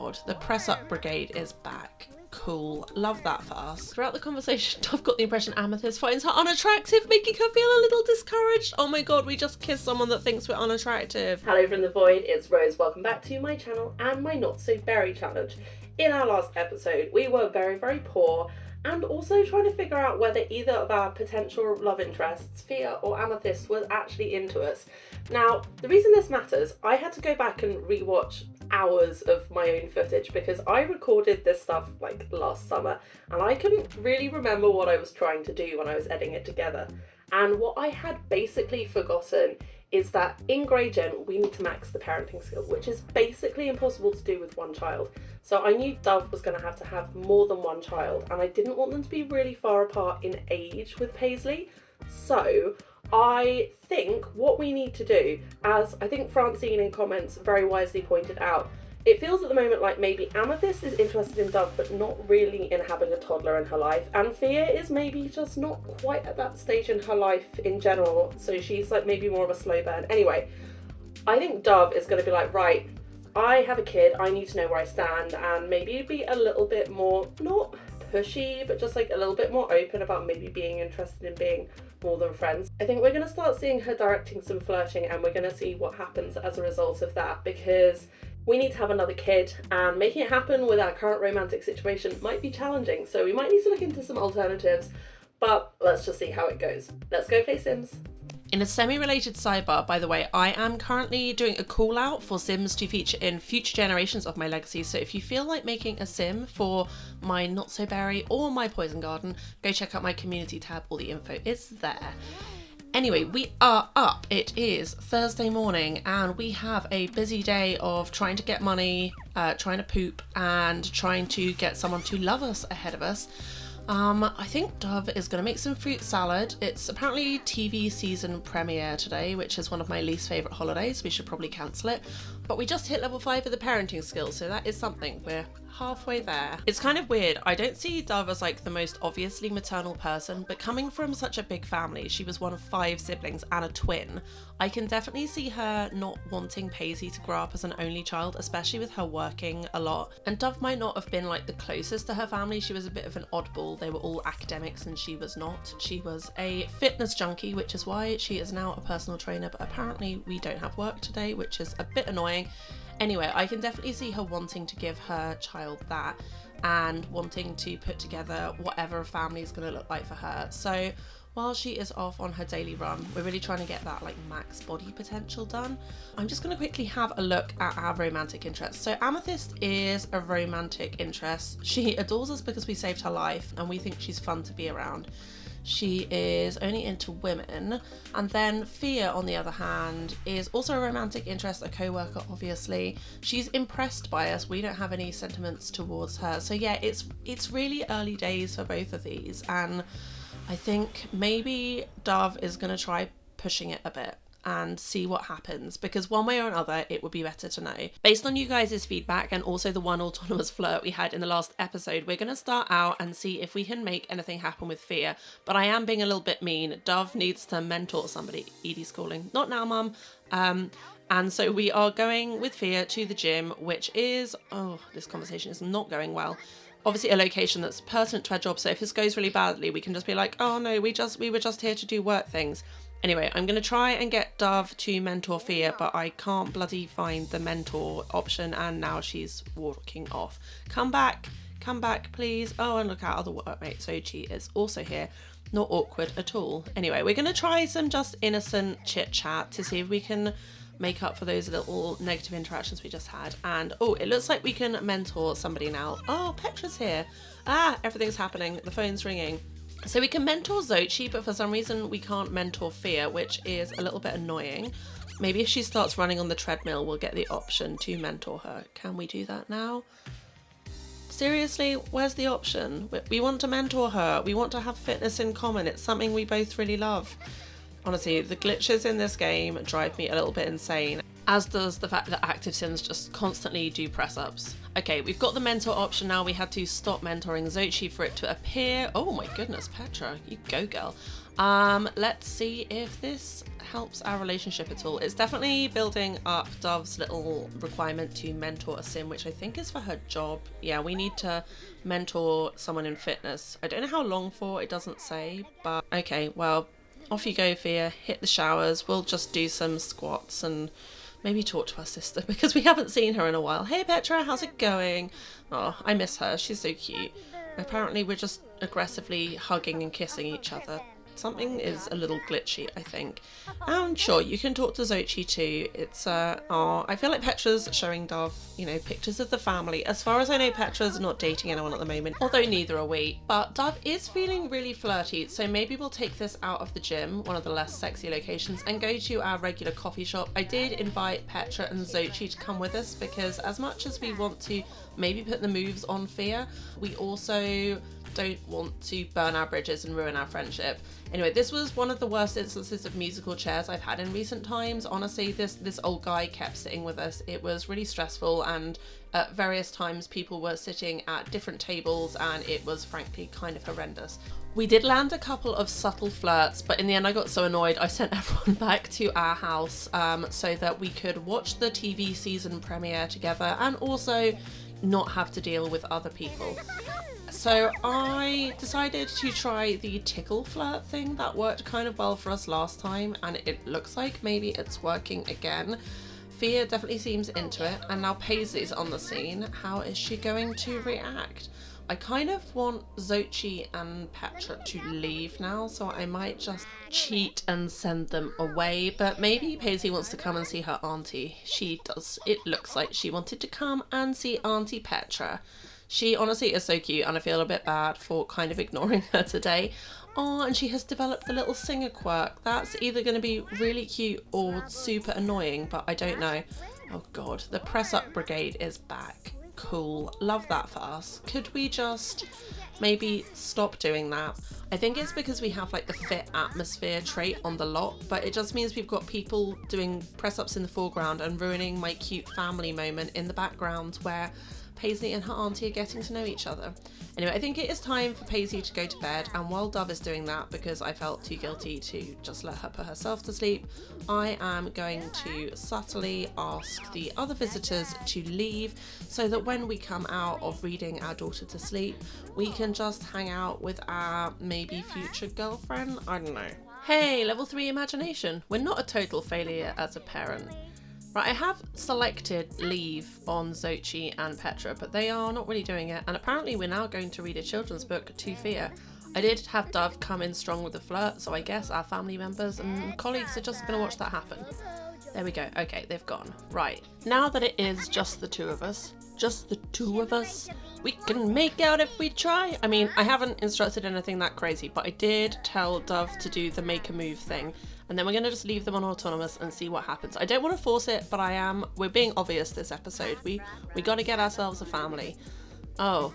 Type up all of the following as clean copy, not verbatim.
god, the press up brigade is back. Cool. Love that for us. Throughout the conversation, I've got the impression Amethyst finds her unattractive, making her feel a little discouraged. Oh my god, we just kissed someone that thinks we're unattractive. Hello from the void, it's Rose. Welcome back to my channel and my Not So Berry challenge. In our last episode, we were very, very poor and also trying to figure out whether either of our potential love interests, Fia or Amethyst, was actually into us. Now, the reason this matters, I had to go back and rewatch hours of my own footage because I recorded this stuff like last summer and I couldn't really remember what I was trying to do when I was editing it together. And what I had basically forgotten is that in Grey Gen we need to max the parenting skill, which is basically impossible to do with one child. So I knew Dove was going to have more than one child, and I didn't want them to be really far apart in age with Paisley. So I think what we need to do, as I think Francine in comments very wisely pointed out, it feels at the moment like maybe Amethyst is interested in Dove but not really in having a toddler in her life, and Fia is maybe just not quite at that stage in her life in general, so she's like maybe more of a slow burn. Anyway, I think Dove is going to be like, right, I have a kid, I need to know where I stand, and maybe be a little bit more, not pushy, but just like a little bit more open about maybe being interested in being more than friends. I think we're going to start seeing her directing some flirting, and we're going to see what happens as a result of that, because we need to have another kid, and making it happen with our current romantic situation might be challenging, so we might need to look into some alternatives, but let's just see how it goes. Let's go play Sims. In a semi-related sidebar, by the way, I am currently doing a call out for Sims to feature in future generations of my legacy, so if you feel like making a Sim for my Not So Berry or my Poison Garden, go check out my community tab, all the info is there. Anyway, we are up. It is Thursday morning and we have a busy day of trying to get money, trying to poop, and trying to get someone to love us ahead of us. I think Dove is going to make some fruit salad. It's apparently TV season premiere today, which is one of my least favourite holidays. We should probably cancel it. But we just hit level 5 of the parenting skills, so that is something. We're halfway there. It's kind of weird. I don't see Dove as like the most obviously maternal person, but coming from such a big family, she was one of 5 siblings and a twin, I can definitely see her not wanting Paisley to grow up as an only child, especially with her working a lot. And Dove might not have been like the closest to her family. She was a bit of an oddball. They were all academics and she was not. She was a fitness junkie, which is why she is now a personal trainer, but apparently we don't have work today, which is a bit annoying. Anyway, I can definitely see her wanting to give her child that and wanting to put together whatever a family is going to look like for her. So while she is off on her daily run, we're really trying to get that like max body potential done. I'm just going to quickly have a look at our romantic interests. So Amethyst is a romantic interest. She adores us because we saved her life and we think she's fun to be around. She is only into women. And then Fia, on the other hand, is also a romantic interest, a co-worker, obviously. She's impressed by us. We don't have any sentiments towards her. So yeah, it's really early days for both of these. And I think maybe Dove is going to try pushing it a bit and see what happens, because one way or another it would be better to know. Based on you guys' feedback and also the one autonomous flirt we had in the last episode, we're going to start out and see if we can make anything happen with Fia. But I am being a little bit mean. Dove needs to mentor somebody. Edie's calling. Not now, mum. And so we are going with Fia to the gym, which is, oh, this conversation is not going well. Obviously a location that's pertinent to our job, so if this goes really badly, we can just be like, oh no, we were just here to do work things. Anyway, I'm going to try and get Dove to mentor Fia, but I can't bloody find the mentor option, and now she's walking off. Come back, please. Oh, and look at other workmate Sochi is also here. Not awkward at all. Anyway, we're going to try some just innocent chit chat to see if we can make up for those little negative interactions we just had. And oh, it looks like we can mentor somebody now. Oh, Petra's here. Ah, everything's happening. The phone's ringing. So we can mentor Xochi, but for some reason we can't mentor Fia, which is a little bit annoying. Maybe if she starts running on the treadmill, we'll get the option to mentor her. Can we do that now? Seriously, where's the option? We want to mentor her. We want to have fitness in common. It's something we both really love. Honestly, the glitches in this game drive me a little bit insane. as does the fact that active sims just constantly do press ups. Okay, we've got the mentor option now. We had to stop mentoring Xochi for it to appear. Oh my goodness, Petra, you go girl. Let's see if this helps our relationship at all. It's definitely building up Dove's little requirement to mentor a sim, which I think is for her job. Yeah, we need to mentor someone in fitness. I don't know how long for, it doesn't say, but okay, well, off you go, Fia. Hit the showers. We'll just do some squats and maybe talk to our sister because we haven't seen her in a while. Hey Petra, how's it going? Oh, I miss her. She's so cute. Apparently we're just aggressively hugging and kissing each other. Something is a little glitchy, I think. And sure, you can talk to Xochi too. It's, I feel like Petra's showing Dove, you know, pictures of the family. As far as I know, Petra's not dating anyone at the moment, although neither are we. But Dove is feeling really flirty, so maybe we'll take this out of the gym, one of the less sexy locations, and go to our regular coffee shop. I did invite Petra and Xochi to come with us because as much as we want to maybe put the moves on Fia, we also don't want to burn our bridges and ruin our friendship. Anyway, this was one of the worst instances of musical chairs I've had in recent times. Honestly, this old guy kept sitting with us. It was really stressful, and at various times people were sitting at different tables and it was frankly kind of horrendous. We did land a couple of subtle flirts, but in the end I got so annoyed I sent everyone back to our house so that we could watch the TV season premiere together and also not have to deal with other people. So I decided to try the tickle flirt thing that worked kind of well for us last time, and it looks like maybe it's working again. Fia definitely seems into it, and now Paisley's on the scene. How is she going to react? I kind of want Xochi and Petra to leave now, so I might just cheat and send them away, but maybe Paisley wants to come and see her auntie. She does. It looks like she wanted to come and see Auntie Petra. She honestly is so cute, and I feel a bit bad for kind of ignoring her today. Oh, and she has developed the little singer quirk. That's either going to be really cute or super annoying, but I don't know. Oh god, the press up brigade is back. Cool, love that for us. Could we just maybe stop doing that? I think it's because we have like the fit atmosphere trait on the lot, but it just means we've got people doing press ups in the foreground and ruining my cute family moment in the background where Paisley and her auntie are getting to know each other. Anyway, I think it is time for Paisley to go to bed, and while Dove is doing that, because I felt too guilty to just let her put herself to sleep, I am going to subtly ask the other visitors to leave so that when we come out of reading our daughter to sleep, we can just hang out with our maybe future girlfriend. I don't know. Hey, level 3 imagination. We're not a total failure as a parent. Right, I have selected leave on Xochi and Petra, but they are not really doing it, and apparently we're now going to read a children's book to Fia. I did have Dove come in strong with the flirt, so I guess our family members and colleagues are just going to watch that happen. There we go. Okay, they've gone. Right, now that it is just the two of us, we can make out if we try. I mean, I haven't instructed anything that crazy, but I did tell Dove to do the make a move thing. And then we're going to just leave them on autonomous and see what happens. I don't want to force it, but we're being obvious this episode. We got to get ourselves a family. Oh,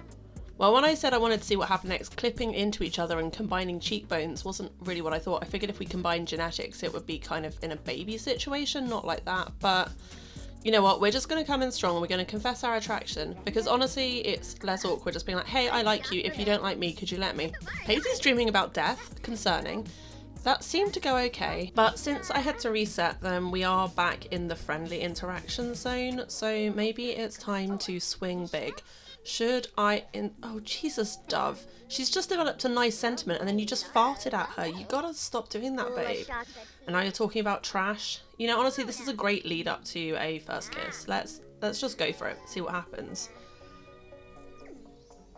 well, when I said I wanted to see what happened next, clipping into each other and combining cheekbones wasn't really what I thought. I figured if we combined genetics, it would be kind of in a baby situation, not like that. But you know what? We're just going to come in strong and we're going to confess our attraction, because honestly, it's less awkward just being like, hey, I like you. If you don't like me, could you let me? Paisley's dreaming about death. Concerning. That seemed to go okay, but since I had to reset them, we are back in the friendly interaction zone, so maybe it's time to swing big. Should I oh Jesus, Dove. She's just developed a nice sentiment and then you just farted at her. You gotta stop doing that, babe. And now you're talking about trash. You know, honestly, this is a great lead up to a first kiss. Let's just go for it, see what happens.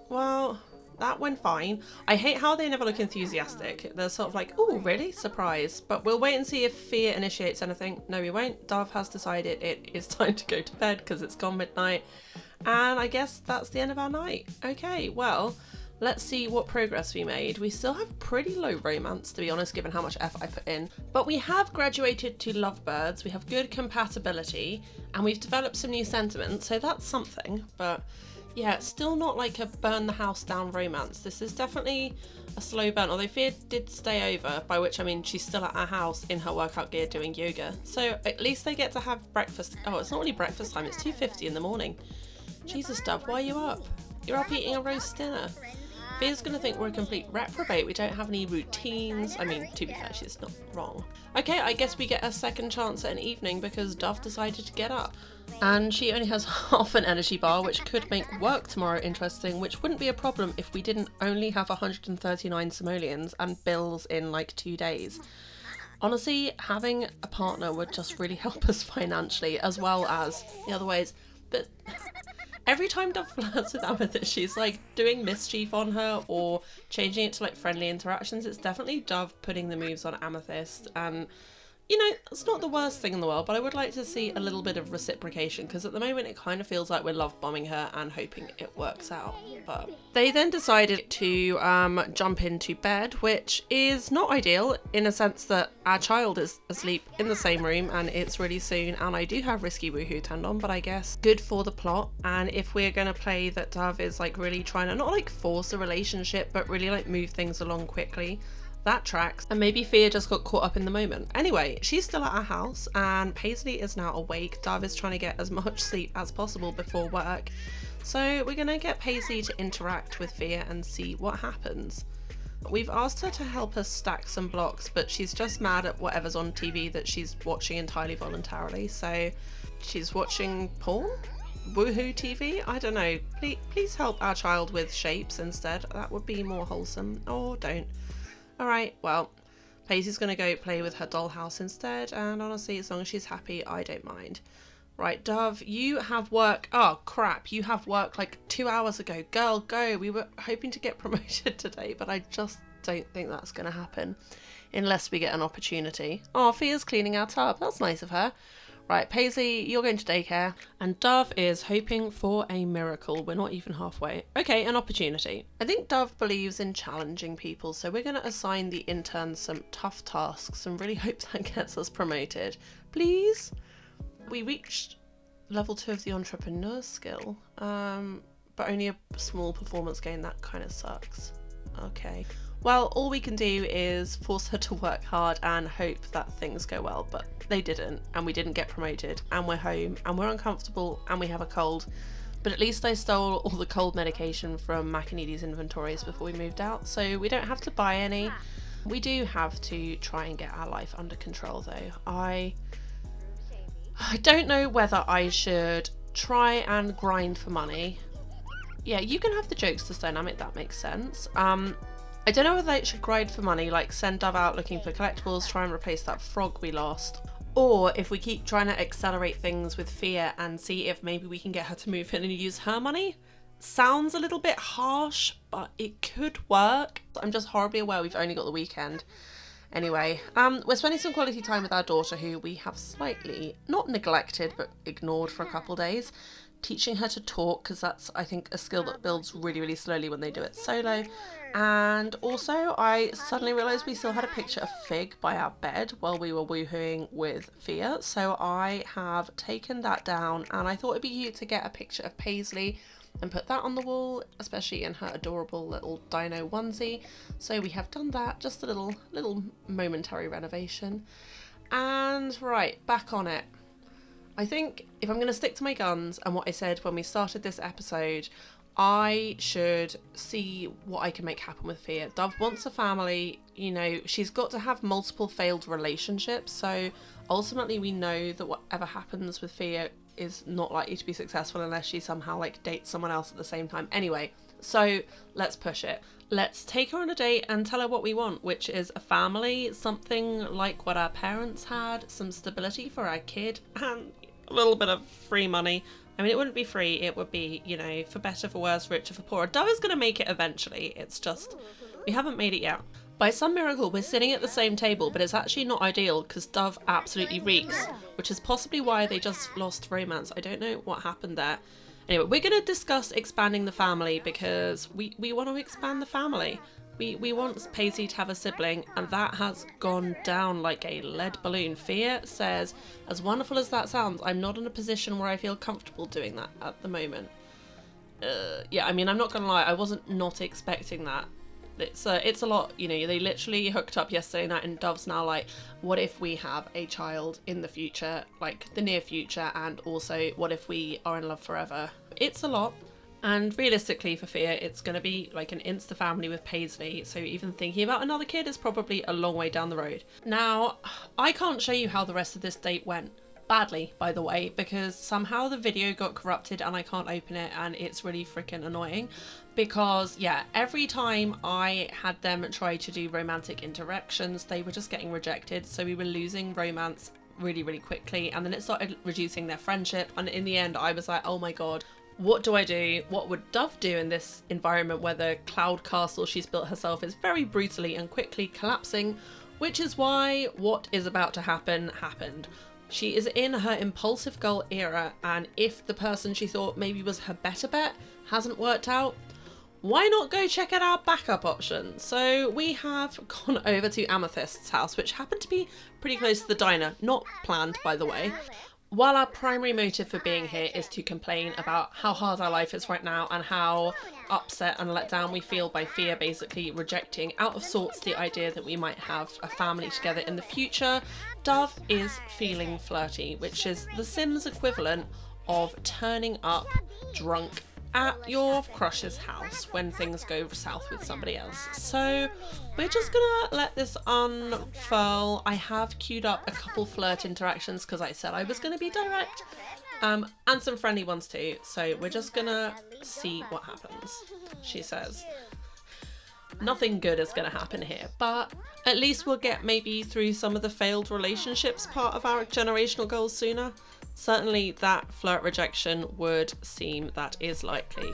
Well, that went fine. I hate how they never look enthusiastic. They're sort of like, oh, really? Surprise. But we'll wait and see if Fia initiates anything. No, we won't. Dove has decided it is time to go to bed because it's gone midnight. And I guess that's the end of our night. Okay, well, let's see what progress we made. We still have pretty low romance, to be honest, given how much effort I put in. But we have graduated to lovebirds. We have good compatibility and we've developed some new sentiments. So that's something. But Yeah, it's still not like a burn the house down romance. This is definitely a slow burn, although Fia did stay over, by which I mean she's still at our house in her workout gear doing yoga. So at least they get to have breakfast. Oh, it's not really breakfast time, it's 2:50 in the morning. Jesus, Dove, why are you up? You're up eating a roast dinner. Fia's gonna think we're a complete reprobate. We don't have any routines. I mean, to be fair, she's not wrong. Okay, I guess we get a second chance at an evening because Dove decided to get up. And she only has half an energy bar, which could make work tomorrow interesting, which wouldn't be a problem if we didn't only have 139 simoleons and bills in like 2 days. Honestly, having a partner would just really help us financially, as well as the other ways. But every time Dove flirts with Amethyst, she's like doing mischief on her or changing it to like friendly interactions. It's definitely Dove putting the moves on Amethyst, and you know, it's not the worst thing in the world, but I would like to see a little bit of reciprocation because at the moment it kind of feels like we're love bombing her and hoping it works out. But they then decided to jump into bed, which is not ideal in a sense that our child is asleep in the same room and it's really soon, and I do have risky woohoo turned on, but I guess good for the plot. And if we're going to play that Dove is like really trying to not like force a relationship but really like move things along quickly, that tracks. And maybe Fia just got caught up in the moment. Anyway, she's still at our house and Paisley is now awake. Dove is trying to get as much sleep as possible before work. So we're gonna get Paisley to interact with Fia and see what happens. We've asked her to help us stack some blocks, but she's just mad at whatever's on TV that she's watching entirely voluntarily. So she's watching porn? Woohoo TV? I don't know. Please help our child with shapes instead. That would be more wholesome. Or don't. Alright, well, Paisley's going to go play with her dollhouse instead, and honestly, as long as she's happy, I don't mind. Right, Dove, you have work. Oh, crap, you have work like 2 hours ago. Girl, go. We were hoping to get promoted today, but I just don't think that's going to happen unless we get an opportunity. Oh, Fia's cleaning our tub. That's nice of her. Right, Paisley, you're going to daycare. And Dove is hoping for a miracle. We're not even halfway. Okay, an opportunity. I think Dove believes in challenging people, so we're going to assign the interns some tough tasks and really hope that gets us promoted. Please? We reached level 2 of the entrepreneur skill, but only a small performance gain. That kind of sucks. Okay. Well, all we can do is force her to work hard and hope that things go well, but they didn't, and we didn't get promoted, and we're home, and we're uncomfortable, and we have a cold. But at least I stole all the cold medication from Macanidi's inventories before we moved out, so we don't have to buy any. We do have to try and get our life under control, though. I don't know whether I should try and grind for money. Yeah, you can have the jokesters dynamic, that makes sense. I don't know whether I should grind for money, like send Dove out looking for collectibles, try and replace that frog we lost. Or if we keep trying to accelerate things with Fia and see if maybe we can get her to move in and use her money. Sounds a little bit harsh, but it could work. I'm just horribly aware we've only got the weekend. Anyway, we're spending some quality time with our daughter, who we have slightly, not neglected, but ignored for a couple days. Teaching her to talk, because that's, I think, a skill that builds really, really slowly when they do it solo. And also, I suddenly realised we still had a picture of Fig by our bed while we were woohooing with Fia. So I have taken that down, and I thought it'd be cute to get a picture of Paisley and put that on the wall, especially in her adorable little dino onesie. So we have done that, just a little momentary renovation. And right, back on it. I think if I'm going to stick to my guns and what I said when we started this episode, I should see what I can make happen with Fia. Dove wants a family, you know, she's got to have multiple failed relationships, so ultimately we know that whatever happens with Fia is not likely to be successful unless she somehow like dates someone else at the same time. Anyway, so let's push it. Let's take her on a date and tell her what we want, which is a family, something like what our parents had, some stability for our kid, and a little bit of free money. I mean, it wouldn't be free, it would be, you know, for better, for worse, richer, for poorer. Dove is going to make it eventually, it's just, we haven't made it yet. By some miracle, we're sitting at the same table, but it's actually not ideal because Dove absolutely reeks, which is possibly why they just lost romance. I don't know what happened there. Anyway, we're going to discuss expanding the family because we want to expand the family. We want Paisley to have a sibling, and that has gone down like a lead balloon. Fia says, as wonderful as that sounds, I'm not in a position where I feel comfortable doing that at the moment. yeah, I mean, I'm not gonna lie, I wasn't not expecting that. It's a lot, you know, they literally hooked up yesterday night and Dove's now like, what if we have a child in the future, like the near future, and also what if we are in love forever? It's a lot. And realistically for Fia, it's going to be like an insta family with Paisley, so even thinking about another kid is probably a long way down the road. Now, I can't show you how the rest of this date went. Badly, by the way, because somehow the video got corrupted and I can't open it, and it's really freaking annoying. Because, yeah, every time I had them try to do romantic interactions, they were just getting rejected, so we were losing romance really, really quickly, and then it started reducing their friendship, and in the end I was like, oh my god, what do I do? What would Dove do in this environment where the cloud castle she's built herself is very brutally and quickly collapsing? Which is why what is about to happen happened. She is in her impulsive goal era, and if the person she thought maybe was her better bet hasn't worked out, why not go check out our backup option? So we have gone over to Amethyst's house, which happened to be pretty close to the diner. Not planned, by the way. While our primary motive for being here is to complain about how hard our life is right now and how upset and let down we feel by Fia basically rejecting out of sorts the idea that we might have a family together in the future, Dove is feeling flirty, which is the Sims equivalent of turning up drunk at your crush's house when things go south with somebody else. So we're just gonna let this unfurl. I have queued up a couple flirt interactions because I said I was gonna be direct, and some friendly ones too. So we're just gonna see what happens. She says nothing good is gonna happen here, but at least we'll get maybe through some of the failed relationships part of our generational goals sooner. Certainly that flirt rejection would seem that is likely.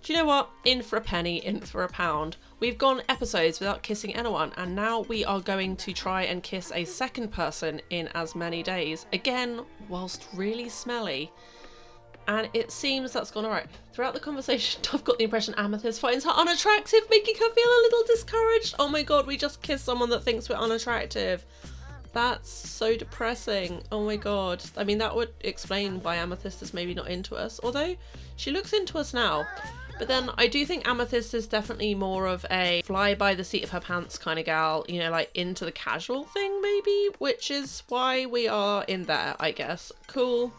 Do you know what? In for a penny, in for a pound. We've gone episodes without kissing anyone, and now we are going to try and kiss a second person in as many days. Again, whilst really smelly. And it seems that's gone alright. Throughout the conversation, I've got the impression Amethyst finds her unattractive, making her feel a little discouraged. Oh my god, we just kissed someone that thinks we're unattractive. That's so depressing. Oh my god. I mean, that would explain why Amethyst is maybe not into us. Although, she looks into us now. But then, I do think Amethyst is definitely more of a fly by the seat of her pants kind of gal. You know, like into the casual thing maybe? Which is why we are in there, I guess. Cool.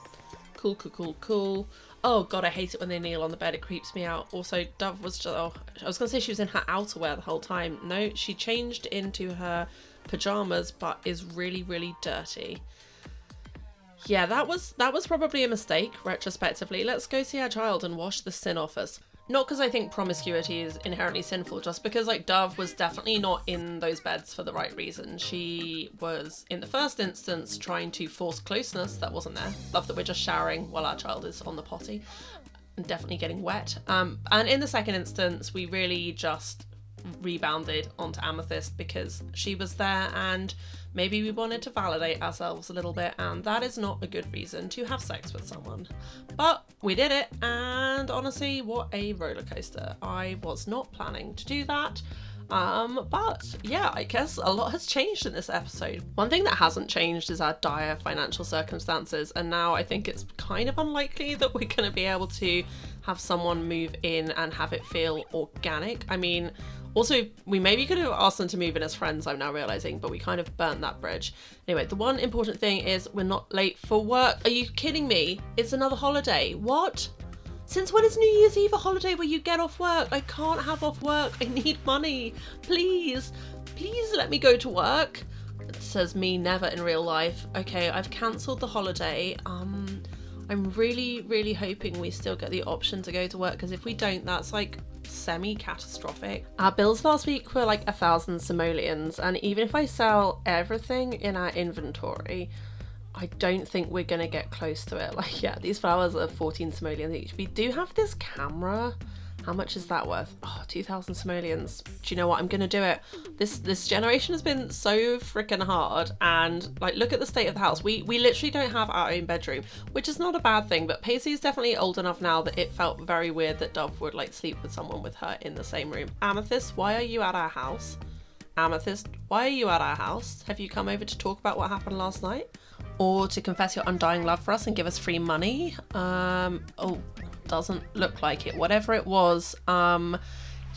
Cool, cool, cool, cool. Oh god, I hate it when they kneel on the bed. It creeps me out. Also, Dove was just... Oh, I was going to say she was in her outerwear the whole time. No, she changed into her pajamas, but is really, really dirty. Yeah, that was probably a mistake, retrospectively. Let's go see our child and wash the sin off us. Not because I think promiscuity is inherently sinful, just because like Dove was definitely not in those beds for the right reason. She was, in the first instance, trying to force closeness. That wasn't there. Love that we're just showering while our child is on the potty. And definitely getting wet. And in the second instance, we really just rebounded onto Amethyst because she was there and maybe we wanted to validate ourselves a little bit, and that is not a good reason to have sex with someone. But we did it, and honestly, what a roller coaster. I was not planning to do that. But yeah, I guess a lot has changed in this episode. One thing that hasn't changed is our dire financial circumstances, and now I think it's kind of unlikely that we're going to be able to have someone move in and have it feel organic. I mean, also, we maybe could have asked them to move in as friends, I'm now realising, but we kind of burnt that bridge. Anyway, the one important thing is we're not late for work. Are you kidding me? It's another holiday. What? Since when is New Year's Eve a holiday where you get off work? I can't have off work. I need money. Please, please let me go to work. It says me never in real life. Okay, I've cancelled the holiday. I'm really, really hoping we still get the option to go to work, because if we don't, that's like semi-catastrophic. Our bills last week were like 1,000 simoleons, and even if I sell everything in our inventory, I don't think we're gonna get close to it. Like, yeah, these flowers are 14 simoleons each. We do have this camera. How much is that worth? Oh, 2,000 simoleons. Do you know what? I'm gonna do it. This generation has been so freaking hard, and like, look at the state of the house. We literally don't have our own bedroom, which is not a bad thing, but Paisley's definitely old enough now that it felt very weird that Dove would like sleep with someone with her in the same room. Amethyst, why are you at our house? Amethyst, why are you at our house? Have you come over to talk about what happened last night? Or to confess your undying love for us and give us free money? Oh, doesn't look like it. Whatever it was,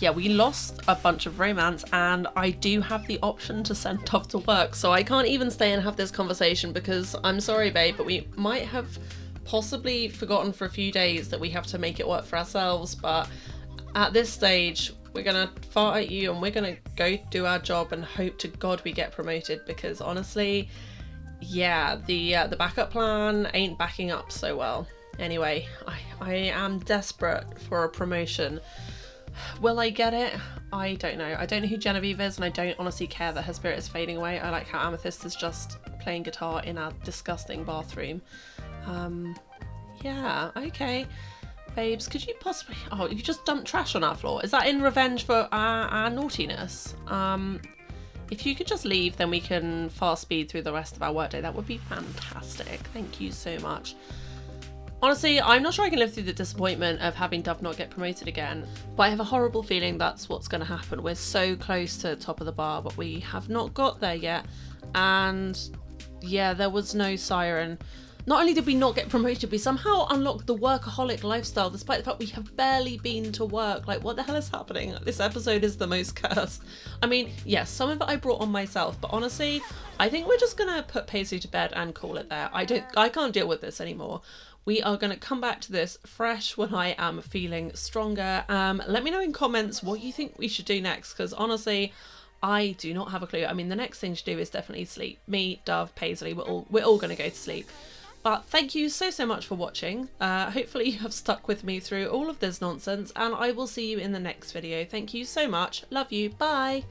yeah, we lost a bunch of romance, and I do have the option to send Dove to work, so I can't even stay and have this conversation because I'm sorry, babe, but we might have possibly forgotten for a few days that we have to make it work for ourselves. But at this stage, we're gonna fart at you and we're gonna go do our job and hope to God we get promoted, because honestly, yeah, the backup plan ain't backing up so well. Anyway, I am desperate for a promotion. Will I get it? I don't know. I don't know who Genevieve is, and I don't honestly care that her spirit is fading away. I like how Amethyst is just playing guitar in our disgusting bathroom. Yeah, okay. Babes, could you possibly... Oh, you just dumped trash on our floor. Is that in revenge for our naughtiness? If you could just leave, then we can fast speed through the rest of our workday. That would be fantastic. Thank you so much. Honestly, I'm not sure I can live through the disappointment of having Dove not get promoted again, but I have a horrible feeling that's what's going to happen. We're so close to the top of the bar, but we have not got there yet. And yeah, there was no siren. Not only did we not get promoted, we somehow unlocked the workaholic lifestyle, despite the fact we have barely been to work. Like, what the hell is happening? This episode is the most cursed. I mean, yes, some of it I brought on myself, but honestly, I think we're just gonna put Paisley to bed and call it there. I can't deal with this anymore. We are going to come back to this fresh when I am feeling stronger. Let me know in comments what you think we should do next, because honestly, I do not have a clue. I mean, the next thing to do is definitely sleep. Me, Dove, Paisley, we're all going to go to sleep. But thank you so much for watching. Hopefully you have stuck with me through all of this nonsense, and I will see you in the next video. Thank you so much. Love you. Bye.